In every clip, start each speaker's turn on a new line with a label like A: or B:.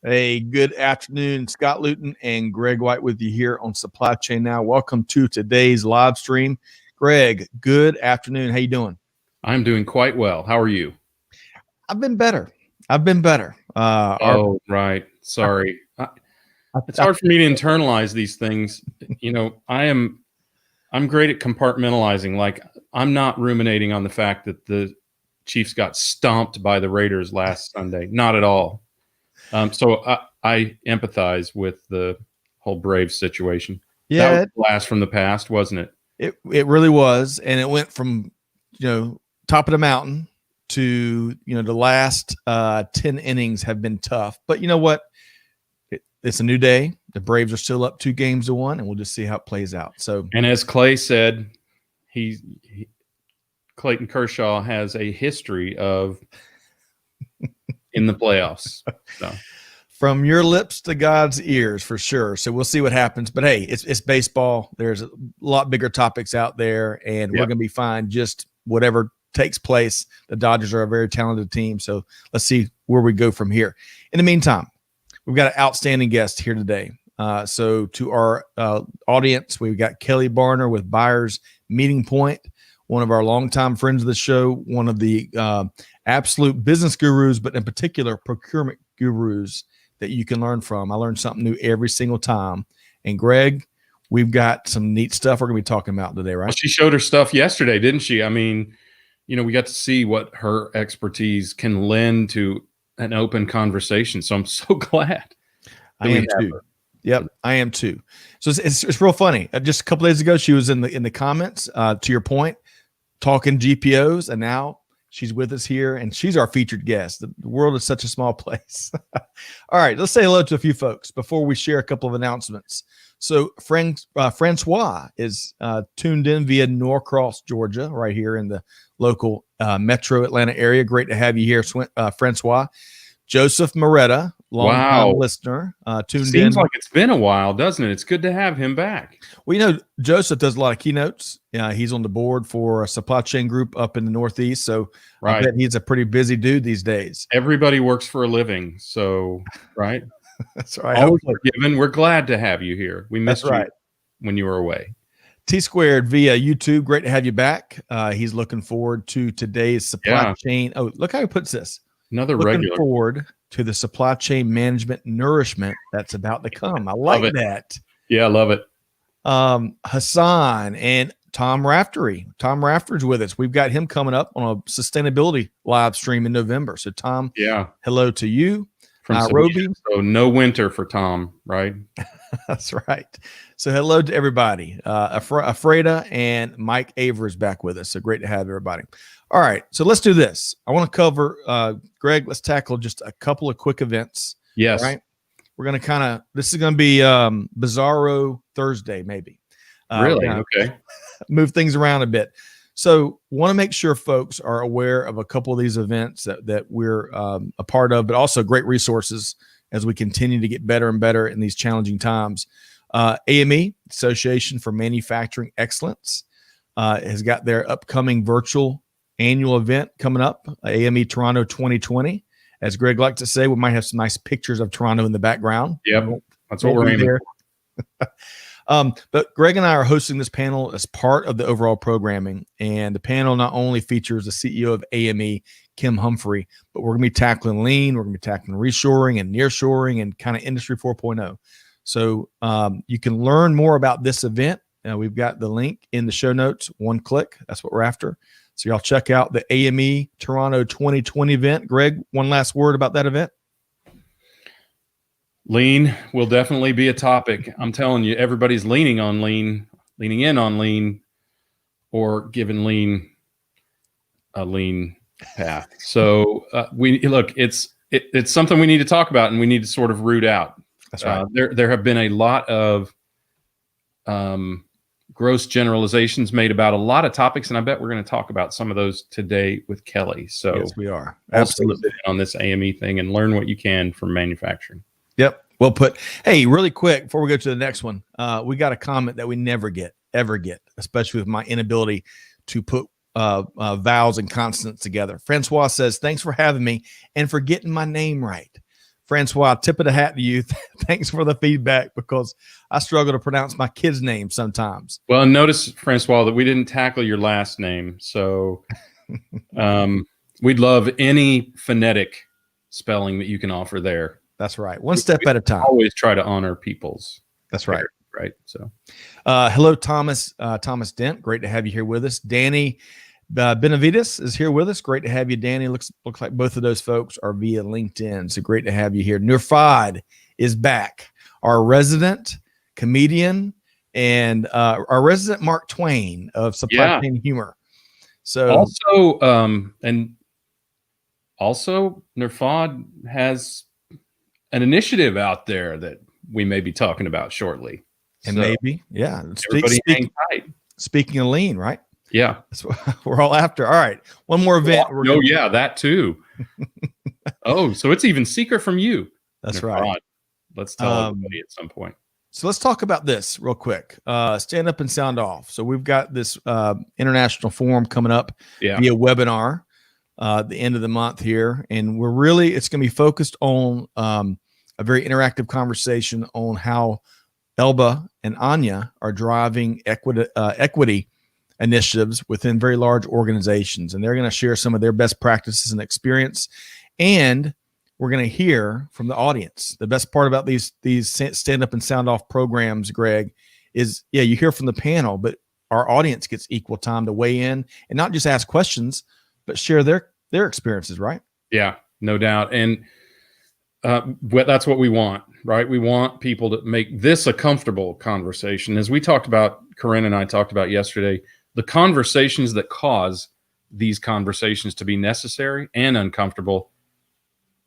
A: Hey, good afternoon. Scott Luton and Greg White with you here on Supply Chain Now. Welcome to today's live stream. Greg, good afternoon. How you doing?
B: I'm doing quite well. How are you?
A: I've been better.
B: Right. Sorry. It's hard for me to internalize these things. I'm great at compartmentalizing. Like, I'm not ruminating on the fact that the Chiefs got stomped by the Raiders last Sunday. Not at all. So I empathize with the whole Braves situation.
A: Yeah,
B: that was a blast from the past, wasn't it?
A: It really was, and it went from top of the mountain to the last 10 innings have been tough. But you know what? It's a new day. The Braves are still up 2-1, and we'll just see how it plays out. So,
B: and as Clay said, Clayton Kershaw has a history of in the playoffs. So.
A: From your lips to God's ears, for sure. So we'll see what happens. But hey, it's baseball. There's a lot bigger topics out there, and we're going to be fine just whatever takes place. The Dodgers are a very talented team, so let's see where we go from here. In the meantime, we've got an outstanding guest here today. So to our audience, we've got Kelly Barner with Buyers Meeting Point, one of our longtime friends of the show, one of the absolute business gurus, but in particular procurement gurus that you can learn from. I learn something new every single time. And Greg, we've got some neat stuff we're going to be talking about today, right?
B: Well, she showed her stuff yesterday, didn't she? I mean, we got to see what her expertise can lend to an open conversation. So I'm so glad.
A: I am too. Yep, I am too. So it's real funny. Just a couple days ago, she was in the comments, to your point, talking GPOs, and now she's with us here, and she's our featured guest. The world is such a small place. All right, let's say hello to a few folks before we share a couple of announcements. So Francois is tuned in via Norcross, Georgia, right here in the local metro Atlanta area. Great to have you here, Francois. Joseph Moretta, long-time listener, tuned in.
B: Seems like it's been a while, doesn't it? It's good to have him back.
A: Well, Joseph does a lot of keynotes. He's on the board for a supply chain group up in the Northeast, so I bet he's a pretty busy dude these days.
B: Everybody works for a living, so right.
A: That's right.
B: Always forgiven. We're glad to have you here. We missed you when you were away.
A: T-Squared via YouTube. Great to have you back. He's looking forward to today's supply chain. Oh, look how he puts this.
B: Another
A: looking
B: regular.
A: Forward to the supply chain management nourishment that's about to come. I like that.
B: Yeah, I love it.
A: Hassan and Tom Raftery. Tom Raftery's with us. We've got him coming up on a sustainability live stream in November. So, Tom, hello to you.
B: From Nairobi. So no winter for Tom, right?
A: That's right. So hello to everybody. Afreda and Mike Aver is back with us. So great to have everybody. All right. So let's do this. I want to cover, Greg, let's tackle just a couple of quick events.
B: Yes.
A: Right. We're going to this is going to be Bizarro Thursday, maybe.
B: Really? Okay.
A: Move things around a bit. So want to make sure folks are aware of a couple of these events that we're a part of, but also great resources as we continue to get better and better in these challenging times. AME, Association for Manufacturing Excellence, has got their upcoming virtual annual event coming up, AME Toronto 2020. As Greg likes to say, we might have some nice pictures of Toronto in the background.
B: Yep, that's what we're aiming for.
A: But Greg and I are hosting this panel as part of the overall programming. And the panel not only features the CEO of AME, Kim Humphrey, but we're going to be tackling lean. We're going to be tackling reshoring and nearshoring and kind of industry 4.0. So you can learn more about this event. We've got the link in the show notes, one click. That's what we're after. So y'all check out the AME Toronto 2020 event. Greg, one last word about that event.
B: Lean will definitely be a topic. I'm telling you, everybody's leaning in on lean, or giving lean a lean path. So it's something we need to talk about, and we need to sort of root out.
A: That's right.
B: There have been a lot of gross generalizations made about a lot of topics, and I bet we're going to talk about some of those today with Kelly. So
A: yes, we are.
B: Absolutely on this AME thing and learn what you can from manufacturing.
A: Yep. Well put. Hey, really quick before we go to the next one, we got a comment that we never ever get, especially with my inability to put vowels and consonants together. Francois says, "Thanks for having me and for getting my name right. Francois, tip of the hat to you. Thanks for the feedback, because I struggle to pronounce my kids' names sometimes.
B: Well, notice, Francois, that we didn't tackle your last name. So we'd love any phonetic spelling that you can offer there.
A: That's right. One step at a time.
B: Always try to honor people's.
A: That's right.
B: Right. So,
A: hello, Thomas. Thomas Dent. Great to have you here with us. Danny Benavides is here with us. Great to have you, Danny. Looks like both of those folks are via LinkedIn. So great to have you here. Nurfad is back. Our resident comedian and our resident Mark Twain of Supply Chain Humor. So
B: also Nurfad has an initiative out there that we may be talking about shortly.
A: And so maybe, yeah.
B: Everybody hang tight.
A: Speaking of lean, right?
B: Yeah.
A: That's what we're all after. All right. One more event.
B: That too. Oh, so it's even secret from you.
A: That's right.
B: Let's tell everybody at some point.
A: So let's talk about this real quick. Stand up and sound off. So we've got this international forum coming up via webinar the end of the month here. And it's going to be focused on a very interactive conversation on how Elba and Anya are driving equity initiatives within very large organizations. And they're going to share some of their best practices and experience. And we're going to hear from the audience. The best part about these stand up and sound off programs, Greg, is you hear from the panel, but our audience gets equal time to weigh in and not just ask questions, but share their experiences, right?
B: Yeah, no doubt. And that's what we want, right? We want people to make this a comfortable conversation. As we talked about, Corinne and I talked about yesterday, the conversations that cause these conversations to be necessary and uncomfortable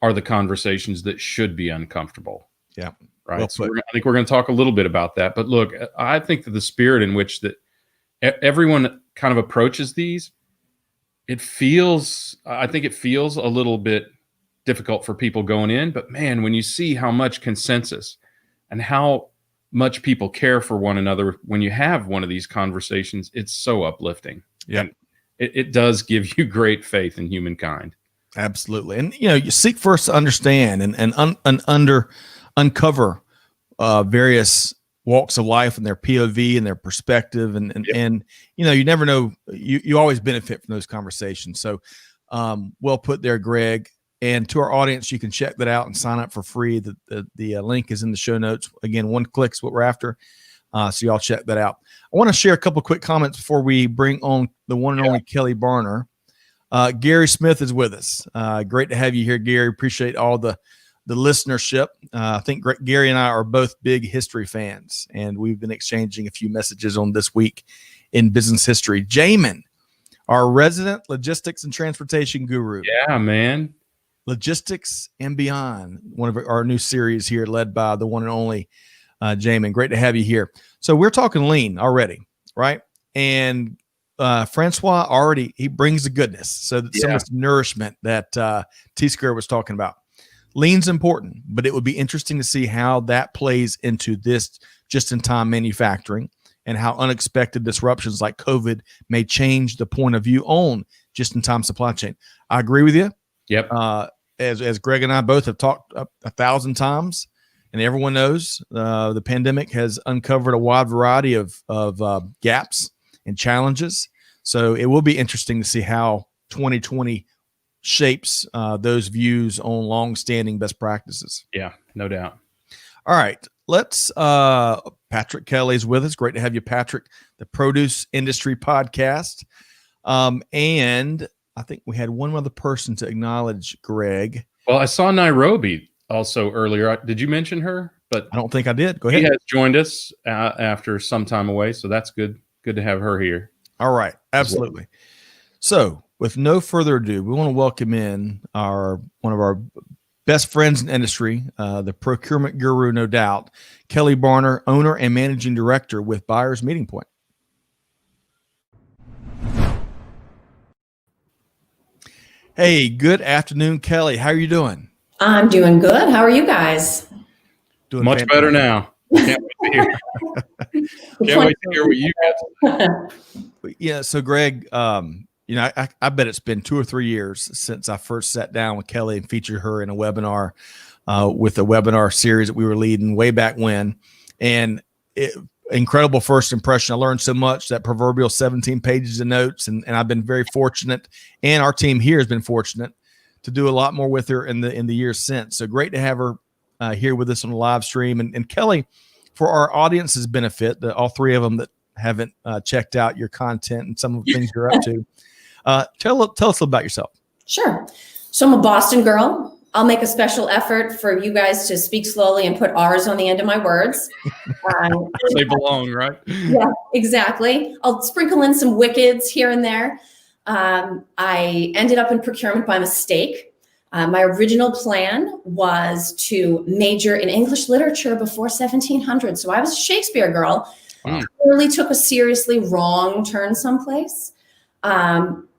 B: are the conversations that should be uncomfortable.
A: Yeah.
B: Right.
A: Well,
B: so I think we're going to talk a little bit about that. But look, I think that the spirit in which that everyone kind of approaches these, I think it feels a little bit difficult for people going in. But man, when you see how much consensus and how much people care for one another when you have one of these conversations, it's so uplifting.
A: Yeah.
B: It does give you great faith in humankind.
A: Absolutely. And, you seek first to understand and uncover various walks of life and their POV and their perspective. And you never know, you always benefit from those conversations. So well put there, Greg. And to our audience, you can check that out and sign up for free. The link is in the show notes. Again, one click is what we're after. So y'all check that out. I want to share a couple of quick comments before we bring on the one and only Kelly Barner. Gary Smith is with us. Great to have you here, Gary. Appreciate all the listenership. I think Gary and I are both big history fans, and we've been exchanging a few messages on this week in business history. Jamin, our resident logistics and transportation guru.
B: Yeah, man.
A: Logistics and Beyond, one of our new series here led by the one and only Jamin. Great to have you here. So we're talking lean already, right? And Francois he brings the goodness. So some of this nourishment that T-Square was talking about. Lean's important, but it would be interesting to see how that plays into this just-in-time manufacturing and how unexpected disruptions like COVID may change the point of view on just-in-time supply chain. I agree with you.
B: Yep.
A: As Greg and I both have talked 1,000 times, and everyone knows the pandemic has uncovered a wide variety of gaps and challenges. So it will be interesting to see how 2020 shapes those views on long-standing best practices.
B: Yeah, no doubt.
A: All right, let's. Patrick Kelly's with us. Great to have you, Patrick. The Produce Industry Podcast, and I think we had one other person to acknowledge, Greg.
B: Well, I saw Nairobi also earlier. Did you mention her? But
A: I don't think I did. Go ahead.
B: She has joined us after some time away, so that's good. Good to have her here.
A: All right, absolutely. So, with no further ado, we want to welcome in one of our best friends in industry, the procurement guru, no doubt, Kelly Barner, owner and managing director with Buyers Meeting Point. Hey, good afternoon, Kelly. How are you doing?
C: I'm doing good. How are you guys?
A: Doing
B: much better now. Can't wait to hear. Can't wait to hear what you got.
A: Yeah. So, Greg, I bet it's been 2 or 3 years since I first sat down with Kelly and featured her in a webinar with a webinar series that we were leading way back when. And incredible first impression. I learned so much, that proverbial 17 pages of notes. And I've been very fortunate, and our team here has been fortunate to do a lot more with her in the years since. So great to have her here with us on the live stream. And Kelly, for our audience's benefit, all three of them that haven't checked out your content and some of the things you're up to, tell us a little about yourself.
C: Sure. So I'm a Boston girl. I'll make a special effort for you guys to speak slowly and put R's on the end of my words.
B: They belong, right?
C: Yeah, exactly. I'll sprinkle in some wickeds here and there. I ended up in procurement by mistake. My original plan was to major in English literature before 1700. So I was a Shakespeare girl.
B: Wow.
C: Clearly took a seriously wrong turn someplace.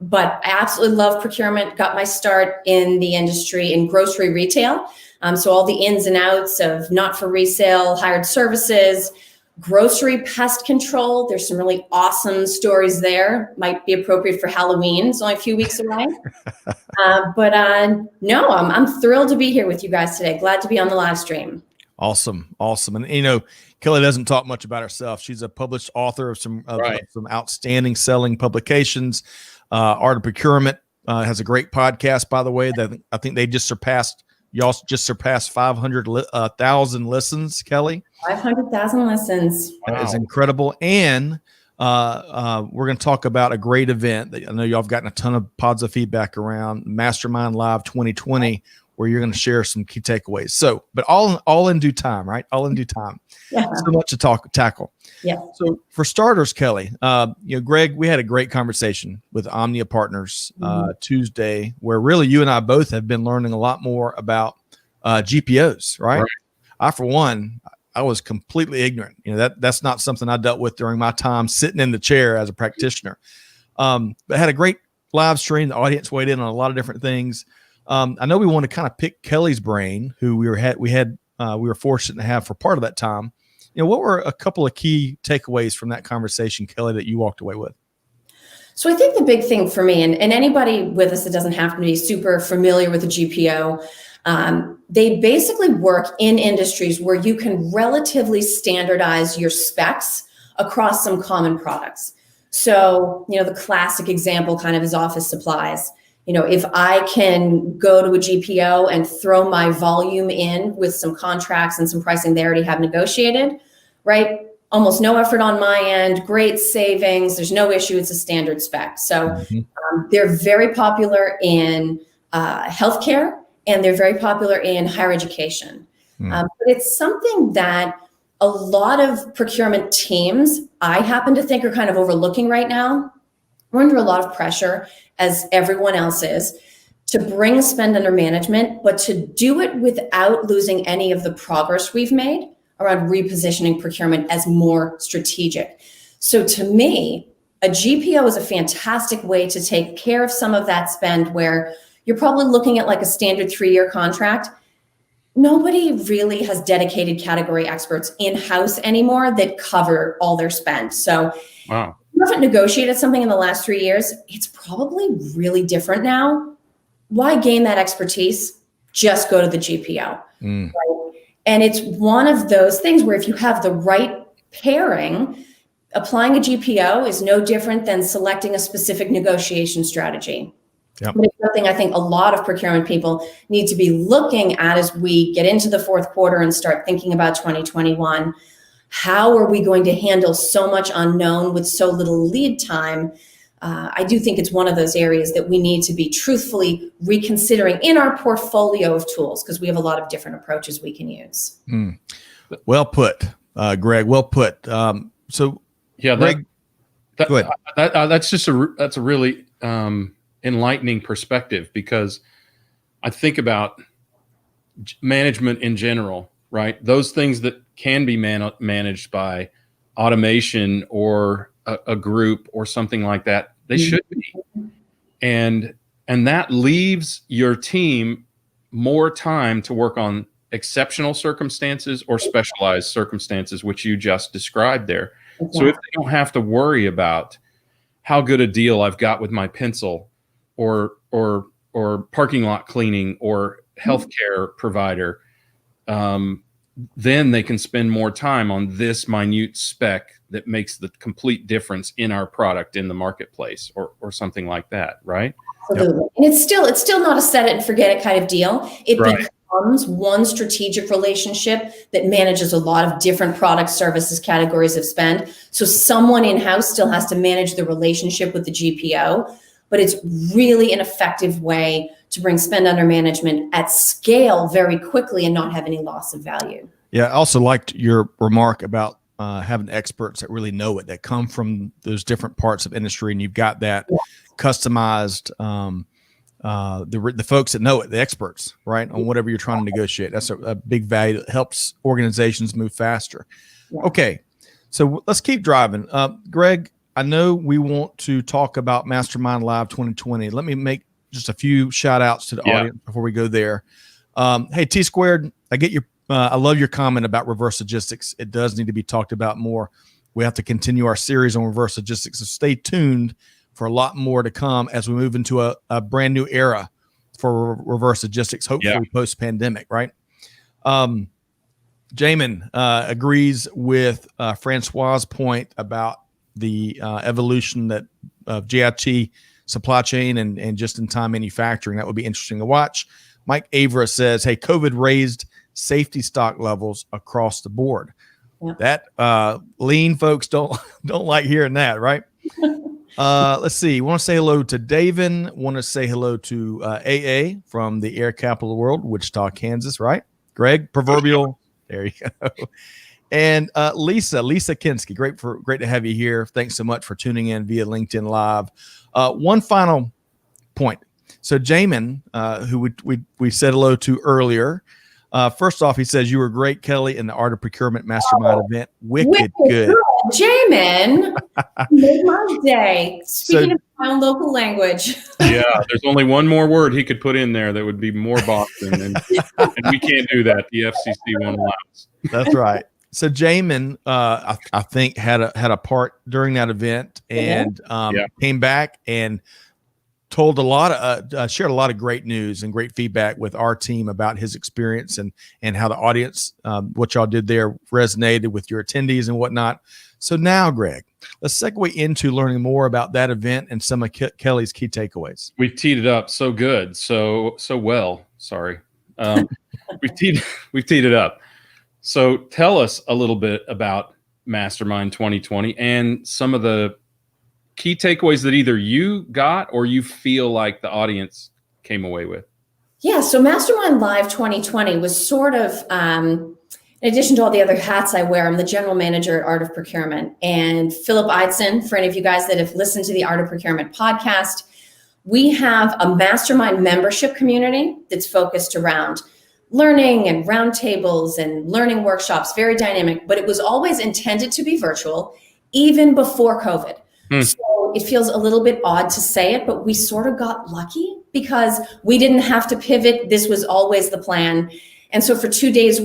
C: But I absolutely love procurement, got my start in the industry in grocery retail. So all the ins and outs of not for resale, hired services, grocery pest control. There's some really awesome stories there. Might be appropriate for Halloween. It's only a few weeks away. No, I'm thrilled to be here with you guys today. Glad to be on the live stream.
A: Awesome. And Kelly doesn't talk much about herself. She's a published author of some outstanding selling publications. Art of Procurement has a great podcast, by the way, that I think they just surpassed. Y'all just surpassed 500,000 listens, Kelly.
C: 500,000 listens.
A: Wow. That is incredible. And we're going to talk about a great event that I know y'all have gotten a ton of positive feedback around, Mastermind Live 2020, where you're going to share some key takeaways. So, but all in due time, right? All in due time.
C: Yeah.
A: So much to tackle.
C: Yeah.
A: So for starters, Kelly, Greg, we had a great conversation with Omnia Partners Tuesday, where really you and I both have been learning a lot more about GPOs, right? I, for one, I was completely ignorant. That's not something I dealt with during my time sitting in the chair as a practitioner. But had a great live stream. The audience weighed in on a lot of different things. I know we want to kind of pick Kelly's brain, who we were fortunate to have for part of that time. What were a couple of key takeaways from that conversation, Kelly, that you walked away with?
C: So I think the big thing for me, and anybody with us that doesn't have to be super familiar with a GPO, they basically work in industries where you can relatively standardize your specs across some common products. So, the classic example kind of is office supplies. If I can go to a GPO and throw my volume in with some contracts and some pricing they already have negotiated, right? Almost no effort on my end, great savings. There's no issue. It's a standard spec. So they're very popular in healthcare, and they're very popular in higher education. But it's something that a lot of procurement teams, I happen to think, are kind of overlooking right now. We're under a lot of pressure, as everyone else is, to bring spend under management, but to do it without losing any of the progress we've made around repositioning procurement as more strategic. So to me, a GPO is a fantastic way to take care of some of that spend where you're probably looking at like a standard 3-year contract. Nobody really has dedicated category experts in-house anymore that cover all their spend. So
B: wow.
C: If you haven't negotiated something in the last 3 years, it's probably really different now. Why gain that expertise? Just go to the GPO. Right? And it's one of those things where if you have the right pairing, applying a GPO is no different than selecting a specific negotiation strategy. Yep. But it's something I think a lot of procurement people need to be looking at as we get into the fourth quarter and start thinking about 2021. How are we going to handle so much unknown with so little lead time? I do think it's one of those areas that we need to be truthfully reconsidering in our portfolio of tools, because we have a lot of different approaches we can use.
A: Well put, Greg. Well put. So
B: yeah,
A: Greg, go ahead.
B: That's a really enlightening perspective, because I think about management in general, right? Those things that can be managed by automation or a group or something like that, they should be. And that leaves your team more time to work on exceptional circumstances or specialized circumstances, which you just described there. So if they don't have to worry about how good a deal I've got with my pencil or parking lot cleaning or healthcare provider, then they can spend more time on this minute spec that makes the complete difference in our product in the marketplace or something like that, right?
C: Absolutely. Yep. And it's still not a set it and forget it kind of deal. It becomes one strategic relationship that manages a lot of different product, services, categories of spend. So someone in-house still has to manage the relationship with the GPO, but it's really an effective way to bring spend under management at scale very quickly and not have any loss of value.
A: Yeah, I also liked your remark about having experts that really know it, that come from those different parts of industry, and you've got that customized, the folks that know it, the experts, right, on whatever you're trying to negotiate. That's a big value that helps organizations move faster. Yeah. Okay, so let's keep driving. Greg, I know we want to talk about Mastermind Live 2020. Let me make just a few shout outs to the audience before we go there. Hey, T Squared, I love your comment about reverse logistics. It does need to be talked about more. We have to continue our series on reverse logistics. So stay tuned for a lot more to come as we move into a brand new era for reverse logistics, hopefully post-pandemic, right? Jamin agrees with Francois's point about the evolution of JIT supply chain and just-in-time manufacturing. That would be interesting to watch. Mike Avra says, hey, COVID raised safety stock levels across the board. Yeah. That lean folks don't like hearing that, right? Let's see. Want to say hello to Davin. Want to say hello to AA from the air capital of the world, Wichita, Kansas, right? Greg, proverbial. There you go. And Lisa Kinski, great to have you here. Thanks so much for tuning in via LinkedIn Live. One final point. So Jamin, who we said hello to earlier, first off, he says, you were great, Kelly, in the Art of Procurement Mastermind event. Wicked good.
C: Jamin, made my day. Speaking of my own local language.
B: Yeah, there's only one more word he could put in there that would be more Boston, and we can't do that. The FCC won't allow us.
A: That's right. So Jamin, I think had a part during that event, and came back and told shared a lot of great news and great feedback with our team about his experience and how the audience, what y'all did there resonated with your attendees and whatnot. So now, Greg, let's segue into learning more about that event and some of Kelly's key takeaways.
B: We've teed it up so good, so well. Sorry, we've teed it up. So tell us a little bit about Mastermind 2020 and some of the key takeaways that either you got or you feel like the audience came away with.
C: Yeah, so Mastermind Live 2020 was sort of, in addition to all the other hats I wear, I'm the general manager at Art of Procurement. And Philip Eidson, for any of you guys that have listened to the Art of Procurement podcast, we have a Mastermind membership community that's focused around learning and roundtables and learning workshops, very dynamic, but it was always intended to be virtual, even before COVID. So it feels a little bit odd to say it, but we sort of got lucky because we didn't have to pivot. This was always the plan. And so for 2 days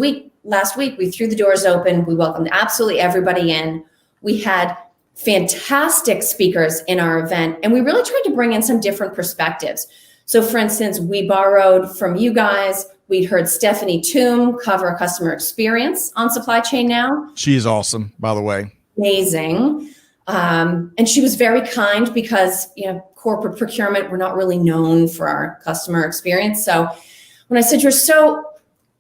C: last week, we threw the doors open. We welcomed absolutely everybody in. We had fantastic speakers in our event, and we really tried to bring in some different perspectives. So for instance, we borrowed from you guys. We'd heard Stephanie Toom cover customer experience on Supply Chain Now.
A: She is awesome, by the way.
C: Amazing. And she was very kind because, corporate procurement, we're not really known for our customer experience. So when I said to her, so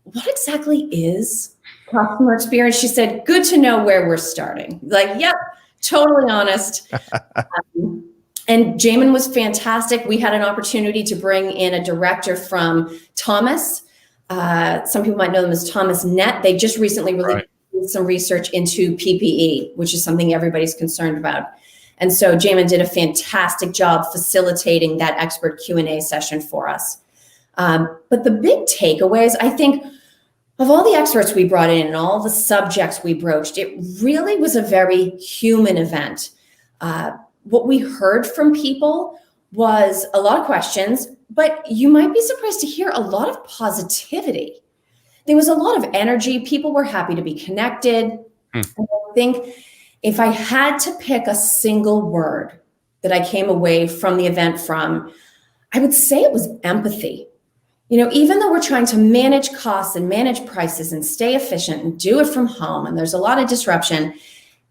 C: what exactly is customer experience? She said, good to know where we're starting. Like, yep, totally honest. And Jamin was fantastic. We had an opportunity to bring in a director from Thomas. Some people might know them as Thomas Net. They just recently released some research into PPE, which is something everybody's concerned about. And so Jamin did a fantastic job facilitating that expert Q&A session for us. But the big takeaways, I think, of all the experts we brought in and all the subjects we broached, it really was a very human event. What we heard from people was a lot of questions, but you might be surprised to hear a lot of positivity. There was a lot of energy. People were happy to be connected. And I think if I had to pick a single word that I came away from the event from, I would say it was empathy. Even though we're trying to manage costs and manage prices and stay efficient and do it from home, and there's a lot of disruption,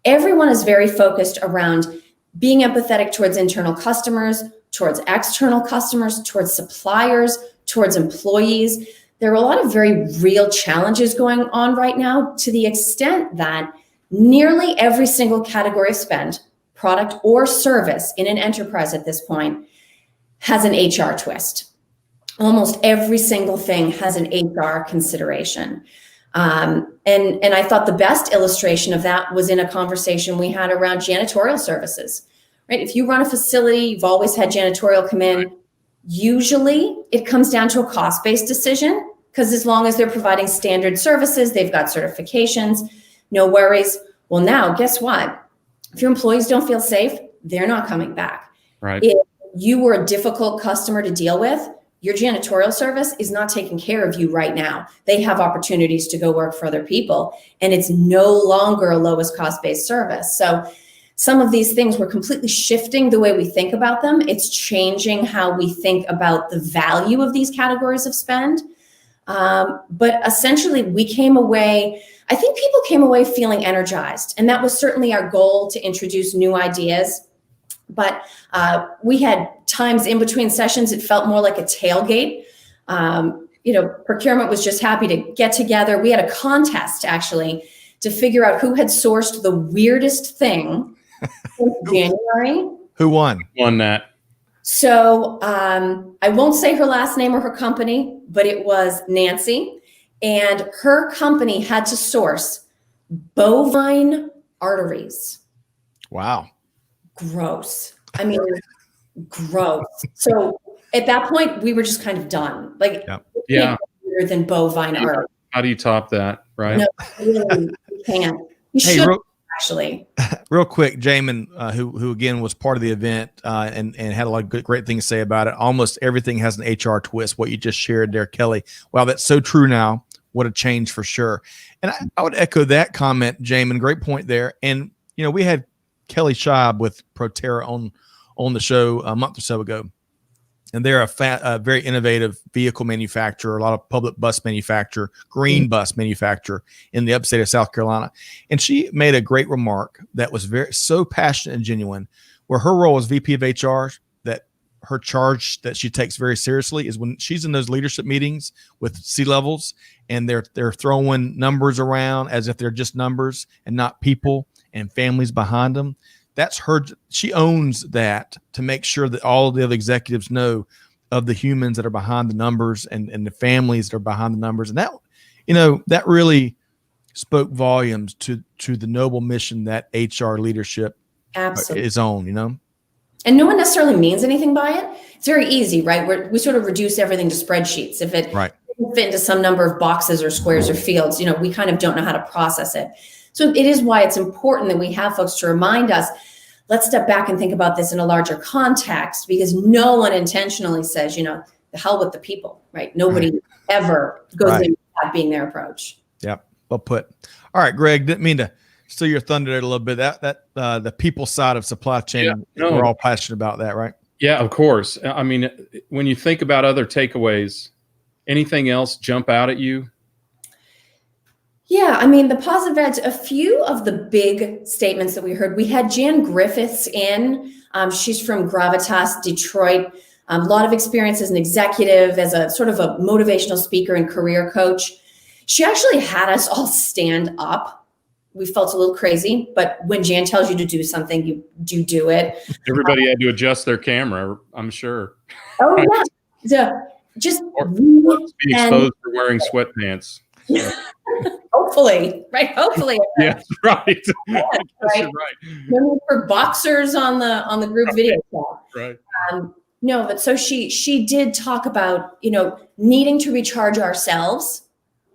C: everyone is very focused around being empathetic towards internal customers, towards external customers, towards suppliers, towards employees. There are a lot of very real challenges going on right now, to the extent that nearly every single category of spend, product or service in an enterprise at this point, has an HR twist. Almost every single thing has an HR consideration. And I thought the best illustration of that was in a conversation we had around janitorial services, right? If you run a facility, you've always had janitorial come in. Usually it comes down to a cost-based decision, because as long as they're providing standard services, they've got certifications, no worries. Well, now guess what? If your employees don't feel safe, they're not coming back.
B: Right.
C: If you were a difficult customer to deal with, your janitorial service is not taking care of you right now. They have opportunities to go work for other people, and it's no longer a lowest cost-based service. So some of these things, we're completely shifting the way we think about them. It's changing how we think about the value of these categories of spend. But essentially, I think people came away feeling energized, and that was certainly our goal, to introduce new ideas. But we had times in between sessions, it felt more like a tailgate. Procurement was just happy to get together. We had a contest, actually, to figure out who had sourced the weirdest thing in January.
A: Who won?
B: Won that.
C: So I won't say her last name or her company, but it was Nancy. And her company had to source bovine arteries.
A: Wow.
C: Gross. I mean, gross. So at that point, we were just kind of done. Like,
B: yeah,
C: better than bovine arteries.
B: How do you top that? Right.
C: No, really, you can't. You should actually.
A: Real quick, Jamin, who again was part of the event and had a lot of great things to say about it. Almost everything has an HR twist. What you just shared there, Kelly. Wow, that's so true now. What a change for sure. And I would echo that comment, Jamin. Great point there. And we had Kelly Scheib with Proterra on the show a month or so ago, and they're a very innovative vehicle manufacturer, a lot of public bus manufacturer, green bus manufacturer in the upstate of South Carolina. And she made a great remark that was so passionate and genuine, where her role as VP of HR, that her charge that she takes very seriously is when she's in those leadership meetings with C-levels and they're throwing numbers around as if they're just numbers and not people and families behind them. That's her. She owns that, to make sure that all the other executives know of the humans that are behind the numbers and the families that are behind the numbers. And that, that really spoke volumes to the noble mission that HR leadership is on,
C: And no one necessarily means anything by it. It's very easy, right? We sort of reduce everything to spreadsheets. If it doesn't fit into some number of boxes or squares or fields, we kind of don't know how to process it. So it is why it's important that we have folks to remind us, let's step back and think about this in a larger context, because no one intentionally says, the hell with the people, right? Nobody ever goes into that being their approach.
A: Yep. Well put. All right, Greg, didn't mean to steal your thunder there a little bit. That the people side of supply chain, we're all passionate about that, right? Yeah,
B: of course. I mean, when you think about other takeaways, anything else jump out at you?
C: Yeah, I mean, the positive edge, a few of the big statements that we heard, we had Jan Griffiths in. She's from Gravitas, Detroit. A lot of experience as an executive, as a sort of a motivational speaker and career coach. She actually had us all stand up. We felt a little crazy, but when Jan tells you to do something, you do it.
B: Everybody had to adjust their camera, I'm sure.
C: Oh, yeah. Just
B: be exposed for wearing sweatpants.
C: Hopefully, right? Hopefully.
B: Yeah, right.
C: Yeah, right. No for boxers on the group video call.
B: Right.
C: No, but so she did talk about, needing to recharge ourselves,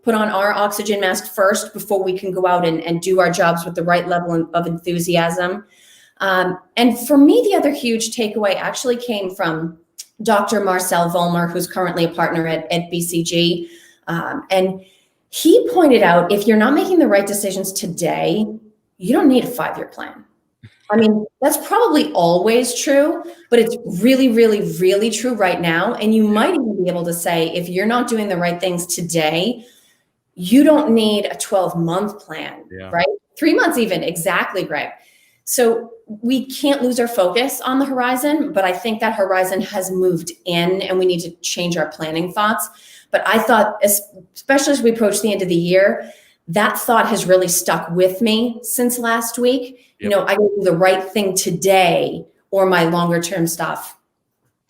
C: put on our oxygen mask first before we can go out and do our jobs with the right level of enthusiasm. And for me, the other huge takeaway actually came from Dr. Marcel Vollmer, who's currently a partner at BCG. And he pointed out, if you're not making the right decisions today, you don't need a 5-year plan. I mean, that's probably always true, but it's really, really, really true right now. And you might even be able to say, if you're not doing the right things today, you don't need a 12-month plan, right? 3 months even, exactly, Greg. So we can't lose our focus on the horizon, but I think that horizon has moved in and we need to change our planning thoughts. But I thought, especially as we approach the end of the year, that thought has really stuck with me since last week. You know, I can do the right thing today or my longer term stuff.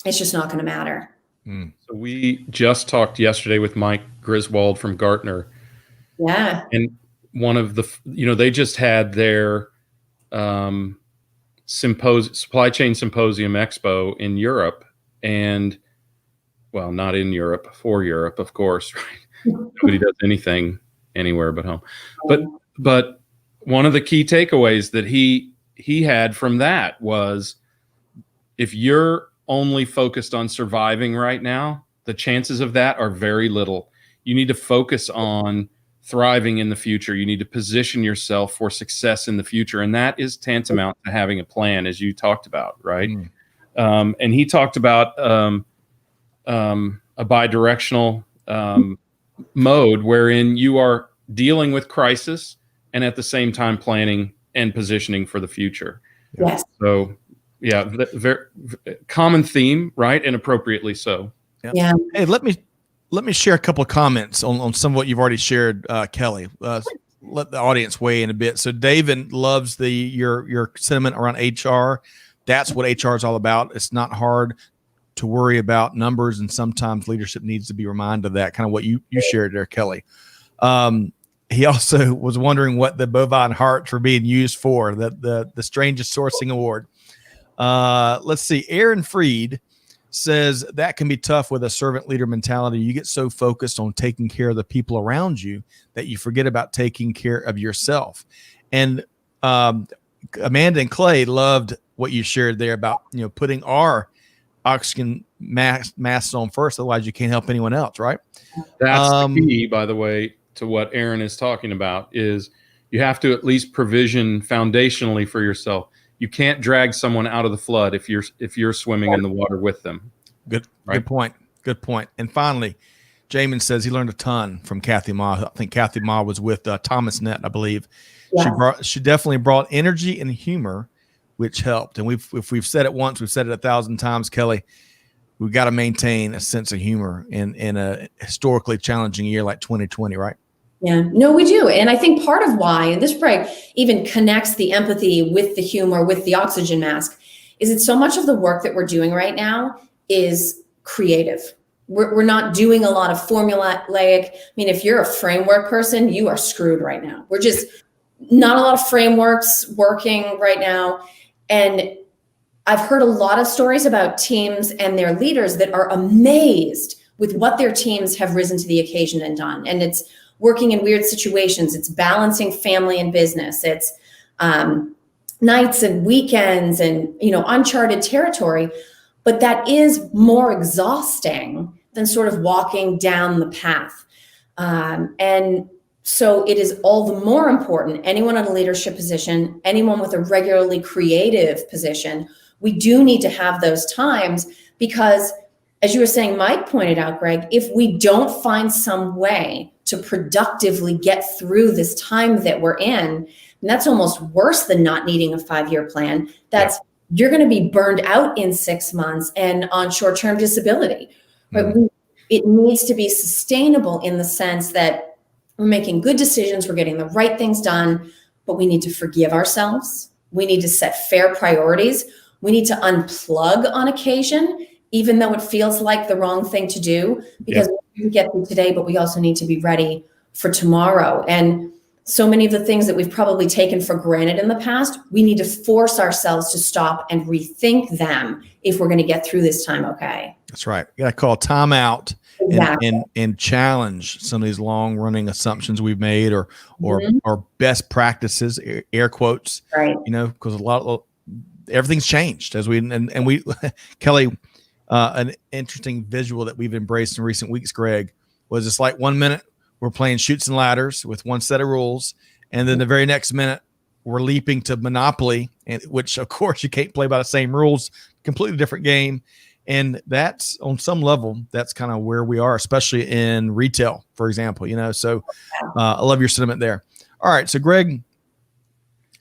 C: It's just not going to matter.
B: So we just talked yesterday with Mike Griswold from Gartner.
C: Yeah.
B: And one of the, they just had their supply chain symposium expo in Europe, and well, not in Europe, for Europe, of course, right? Nobody does anything anywhere but home. But one of the key takeaways that he had from that was, if you're only focused on surviving right now, the chances of that are very little. You need to focus on thriving in the future. You need to position yourself for success in the future. And that is tantamount to having a plan, as you talked about, right? And he talked about a bidirectional mode wherein you are dealing with crisis and at the same time planning and positioning for the future.
C: Yes.
B: So yeah, very common theme, right? And appropriately so.
C: Yeah.
A: Hey, let me share a couple of comments on some of what you've already shared, Kelly. Let the audience weigh in a bit. So David loves your sentiment around HR. That's what HR is all about. It's not hard to worry about numbers, and sometimes leadership needs to be reminded of that, kind of what you shared there, Kelly. He also was wondering what the bovine hearts were being used for, the strangest sourcing award. Let's see. Aaron Freed says that can be tough with a servant leader mentality. You get so focused on taking care of the people around you that you forget about taking care of yourself. And Amanda and Clay loved what you shared there about, putting our oxygen masks on first. Otherwise you can't help anyone else. Right.
B: That's the key, by the way, to what Aaron is talking about, is you have to at least provision foundationally for yourself. You can't drag someone out of the flood if you're swimming in the water with them.
A: Good point. Good point. And finally, Jamin says he learned a ton from Kathy Ma. I think Kathy Ma was with Thomas Nett, I believe. Yeah. She definitely brought energy and humor, which helped. And if we've said it once, we've said it 1,000 times, Kelly. We've got to maintain a sense of humor in a historically challenging year like 2020, right?
C: Yeah, no, we do. And I think part of why, and this break even connects the empathy with the humor, with the oxygen mask, is that so much of the work that we're doing right now is creative. We're not doing a lot of formulaic. I mean, if you're a framework person, you are screwed right now. We're just not a lot of frameworks working right now. And I've heard a lot of stories about teams and their leaders that are amazed with what their teams have risen to the occasion and done. And it's working in weird situations. It's balancing family and business. It's nights and weekends and, uncharted territory. But that is more exhausting than sort of walking down the path. And so it is all the more important, anyone in a leadership position, anyone with a regularly creative position, we do need to have those times, because as you were saying, Mike pointed out, Greg, if we don't find some way to productively get through this time that we're in, and that's almost worse than not needing a 5-year plan. You're going to be burned out in 6 months and on short-term disability. But it needs to be sustainable in the sense that we're making good decisions, we're getting the right things done, but we need to forgive ourselves. We need to set fair priorities. We need to unplug on occasion, even though it feels like the wrong thing to do, because we can get through today, but we also need to be ready for tomorrow. And so many of the things that we've probably taken for granted in the past, we need to force ourselves to stop and rethink them if we're going to get through this time okay.
A: That's right. You got to call time out and challenge some of these long running assumptions we've made or best practices, air quotes,
C: right?
A: Because everything's changed as we Kelly, an interesting visual that we've embraced in recent weeks, Greg, was it's like 1 minute we're playing Chutes and Ladders with one set of rules, and then the very next minute we're leaping to monopoly, and which of course you can't play by the same rules, completely different game. And that's on some level, that's kind of where we are, especially in retail, for example, so I love your sentiment there. All right. So Greg,